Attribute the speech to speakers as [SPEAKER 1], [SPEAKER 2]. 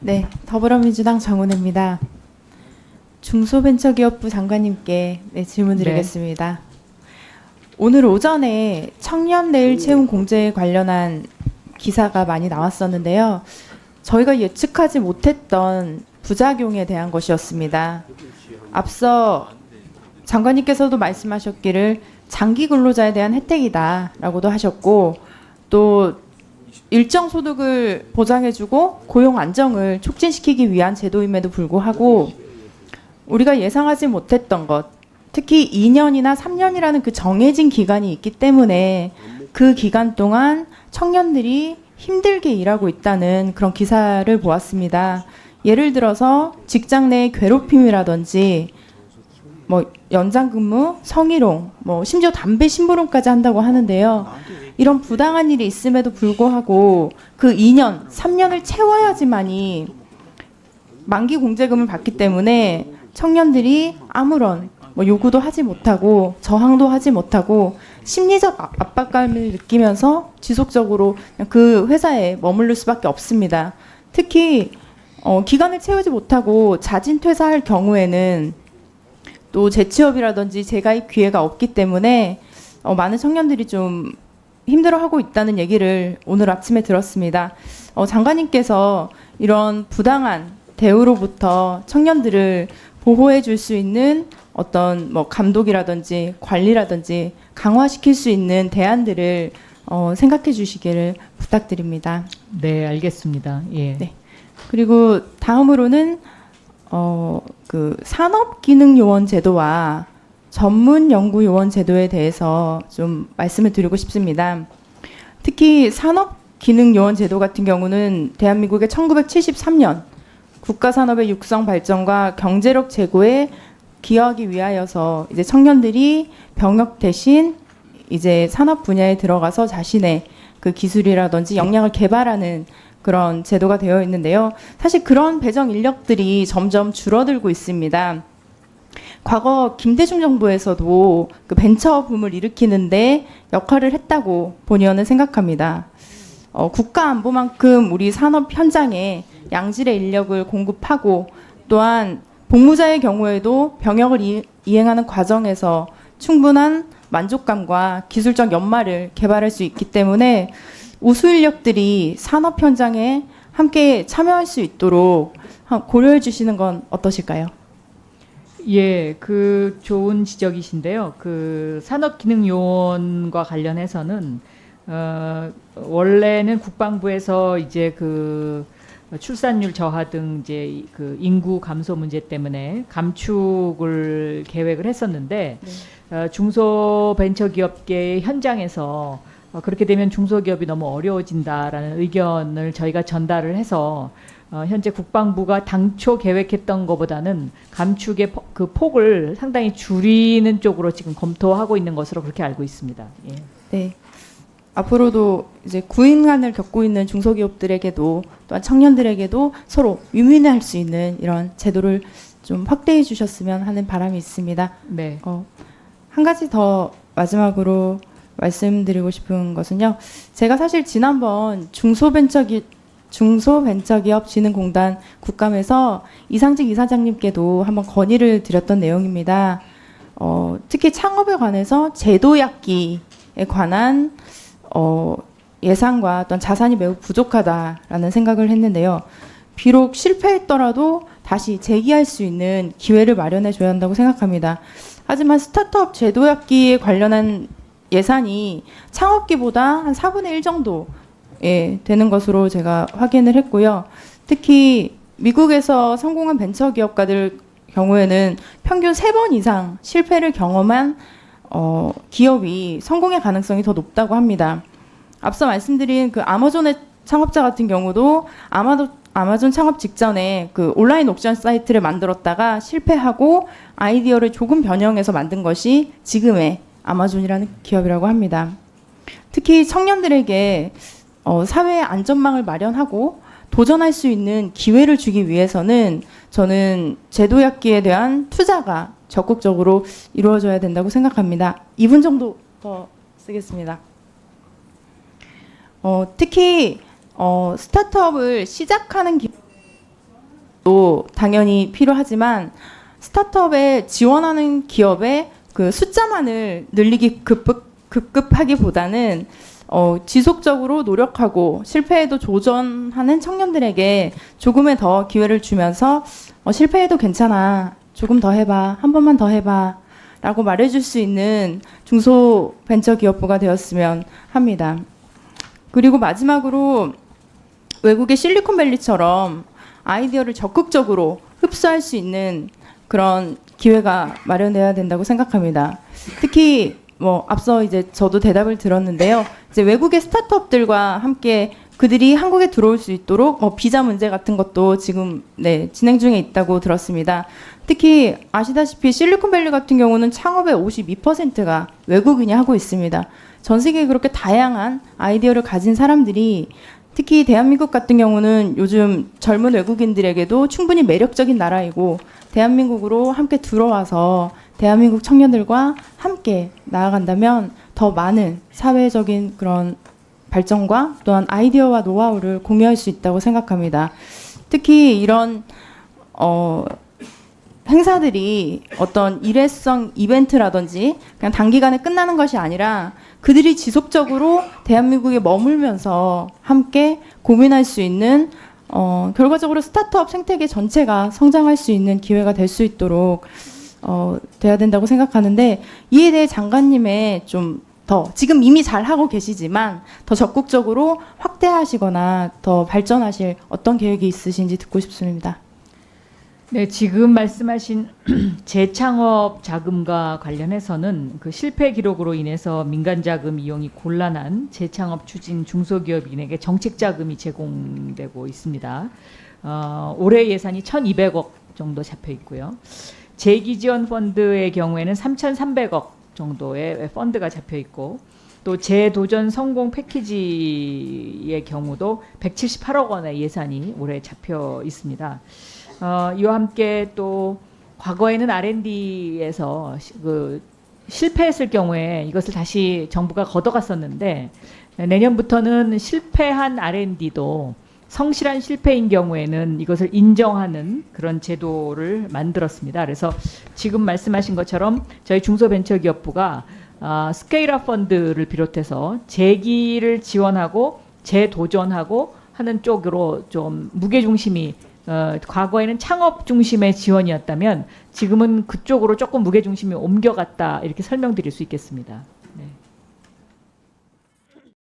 [SPEAKER 1] 네, 더불어민주당 정은혜입니다. 중소벤처기업부 장관님께 질문 드리겠습니다. 오늘 오전에 청년 내일 채용 공제에 관련한 기사가 많이 나왔었는데요. 저희가 예측하지 못했던 부작용에 대한 것이었습니다. 앞서 장관님께서도 말씀하셨기를 장기 근로자에 대한 혜택이다라고도 하셨고, 또 일정 소득을 보장해주고 고용 안정을 촉진시키기 위한 제도임에도 불구하고 우리가 예상하지 못했던 것, 특히 2년이나 3년이라는 그 정해진 기간이 있기 때문에 그 기간 동안 청년들이 힘들게 일하고 있다는 그런 기사를 보았습니다. 예를 들어서 직장 내 괴롭힘이라든지 연장 근무, 성희롱, 심지어 담배 심부름까지 한다고 하는데요. 이런 부당한 일이 있음에도 불구하고 그 2년, 3년을 채워야지만이 만기 공제금을 받기 때문에 청년들이 아무런 요구도 하지 못하고 저항도 하지 못하고 심리적 압박감을 느끼면서 지속적으로 그 회사에 머무를 수밖에 없습니다. 특히 기간을 채우지 못하고 자진 퇴사할 경우에는 또 재취업이라든지 재가입 기회가 없기 때문에 많은 청년들이 좀 힘들어하고 있다는 얘기를 오늘 아침에 들었습니다. 장관님께서 이런 부당한 대우로부터 청년들을 보호해 줄 수 있는 어떤 감독이라든지 관리라든지 강화시킬 수 있는 대안들을 생각해 주시기를 부탁드립니다.
[SPEAKER 2] 네, 알겠습니다. 예.
[SPEAKER 1] 네. 그리고 다음으로는 그 산업기능요원 제도와 전문연구요원 제도에 대해서 좀 말씀을 드리고 싶습니다. 특히 산업기능요원 제도 같은 경우는 대한민국의 1973년 국가산업의 육성 발전과 경제력 제고에 기여하기 위하여서 이제 청년들이 병역 대신 이제 산업 분야에 들어가서 자신의 그 기술이라든지 역량을 개발하는 그런 제도가 되어 있는데요. 사실 그런 배정 인력들이 점점 줄어들고 있습니다. 과거 김대중 정부에서도 그 벤처 붐을 일으키는데 역할을 했다고 본의원은 생각합니다. 국가 안보만큼 우리 산업 현장에 양질의 인력을 공급하고 또한 복무자의 경우에도 병역을 이행하는 과정에서 충분한 만족감과 기술적 연마를 개발할 수 있기 때문에 우수 인력들이 산업 현장에 함께 참여할 수 있도록 고려해 주시는 건 어떠실까요?
[SPEAKER 2] 예, 그 좋은 지적이신데요. 그 산업기능요원과 관련해서는 원래는 국방부에서 이제 그 출산율 저하 등 이제 그 인구 감소 문제 때문에 감축을 계획을 했었는데 중소벤처기업계 현장에서 그렇게 되면 중소기업이 너무 어려워진다라는 의견을 저희가 전달을 해서 현재 국방부가 당초 계획했던 것보다는 감축의 그 폭을 상당히 줄이는 쪽으로 지금 검토하고 있는 것으로 그렇게 알고 있습니다. 예.
[SPEAKER 1] 네. 앞으로도 이제 구인난을 겪고 있는 중소기업들에게도 또한 청년들에게도 서로 유민할 수 있는 이런 제도를 좀 확대해 주셨으면 하는 바람이 있습니다.
[SPEAKER 2] 네.
[SPEAKER 1] 한 가지 더 마지막으로 말씀드리고 싶은 것은요. 제가 사실 지난번 중소벤처기업진흥공단 국감에서 이상직 이사장님께도 한번 건의를 드렸던 내용입니다. 특히 창업에 관해서 제도약기에 관한 예산과 어떤 자산이 매우 부족하다라는 생각을 했는데요. 비록 실패했더라도 다시 재기할 수 있는 기회를 마련해 줘야 한다고 생각합니다. 하지만 스타트업 제도약기에 관련한 예산이 창업기보다 한 4분의 1 정도 되는 것으로 제가 확인을 했고요. 특히 미국에서 성공한 벤처기업가들 경우에는 평균 3번 이상 실패를 경험한 기업이 성공의 가능성이 더 높다고 합니다. 앞서 말씀드린 그 아마존의 창업자 같은 경우도 아마존 창업 직전에 그 온라인 옥션 사이트를 만들었다가 실패하고 아이디어를 조금 변형해서 만든 것이 지금의 아마존이라는 기업이라고 합니다. 특히 청년들에게 사회의 안전망을 마련하고 도전할 수 있는 기회를 주기 위해서는 저는 제도약기에 대한 투자가 적극적으로 이루어져야 된다고 생각합니다. 2분 정도 더 쓰겠습니다. 특히 스타트업을 시작하는 것도 당연히 필요하지만 스타트업에 지원하는 기업의 그 숫자만을 늘리기 급급하기보다는 지속적으로 노력하고 실패에도 도전하는 청년들에게 조금의 더 기회를 주면서 실패해도 괜찮아, 조금 더 해봐, 한 번만 더 해봐 라고 말해줄 수 있는 중소벤처기업부가 되었으면 합니다. 그리고 마지막으로 외국의 실리콘밸리처럼 아이디어를 적극적으로 흡수할 수 있는 그런 기회가 마련돼야 된다고 생각합니다. 특히 앞서 이제 저도 대답을 들었는데요. 이제 외국의 스타트업들과 함께 그들이 한국에 들어올 수 있도록 비자 문제 같은 것도 지금 진행 중에 있다고 들었습니다. 특히 아시다시피 실리콘밸리 같은 경우는 창업의 52%가 외국인이 하고 있습니다. 전 세계에 그렇게 다양한 아이디어를 가진 사람들이 특히 대한민국 같은 경우는 요즘 젊은 외국인들에게도 충분히 매력적인 나라이고 대한민국으로 함께 들어와서 대한민국 청년들과 함께 나아간다면 더 많은 사회적인 그런 발전과 또한 아이디어와 노하우를 공유할 수 있다고 생각합니다. 특히 이런 행사들이 어떤 일회성 이벤트라든지 그냥 단기간에 끝나는 것이 아니라 그들이 지속적으로 대한민국에 머물면서 함께 고민할 수 있는 결과적으로 스타트업 생태계 전체가 성장할 수 있는 기회가 될 수 있도록 돼야 된다고 생각하는데 이에 대해 장관님의 좀 더 지금 이미 잘 하고 계시지만 더 적극적으로 확대하시거나 더 발전하실 어떤 계획이 있으신지 듣고 싶습니다.
[SPEAKER 2] 네, 지금 말씀하신 재창업 자금과 관련해서는 그 실패 기록으로 인해서 민간 자금 이용이 곤란한 재창업 추진 중소기업인에게 정책 자금이 제공되고 있습니다. 올해 예산이 1,200억 정도 잡혀 있고요. 재기 지원 펀드의 경우에는 3,300억 정도의 펀드가 잡혀 있고 또 재도전 성공 패키지의 경우도 178억 원의 예산이 올해 잡혀 있습니다. 이와 함께 또 과거에는 R&D에서 실패했을 경우에 이것을 다시 정부가 걷어갔었는데 내년부터는 실패한 R&D도 성실한 실패인 경우에는 이것을 인정하는 그런 제도를 만들었습니다. 그래서 지금 말씀하신 것처럼 저희 중소벤처기업부가 스케일업 펀드를 비롯해서 재기를 지원하고 재도전하고 하는 쪽으로 좀 무게중심이 과거에는 창업 중심의 지원이었다면 지금은 그쪽으로 조금 무게중심이 옮겨갔다 이렇게 설명드릴 수 있겠습니다.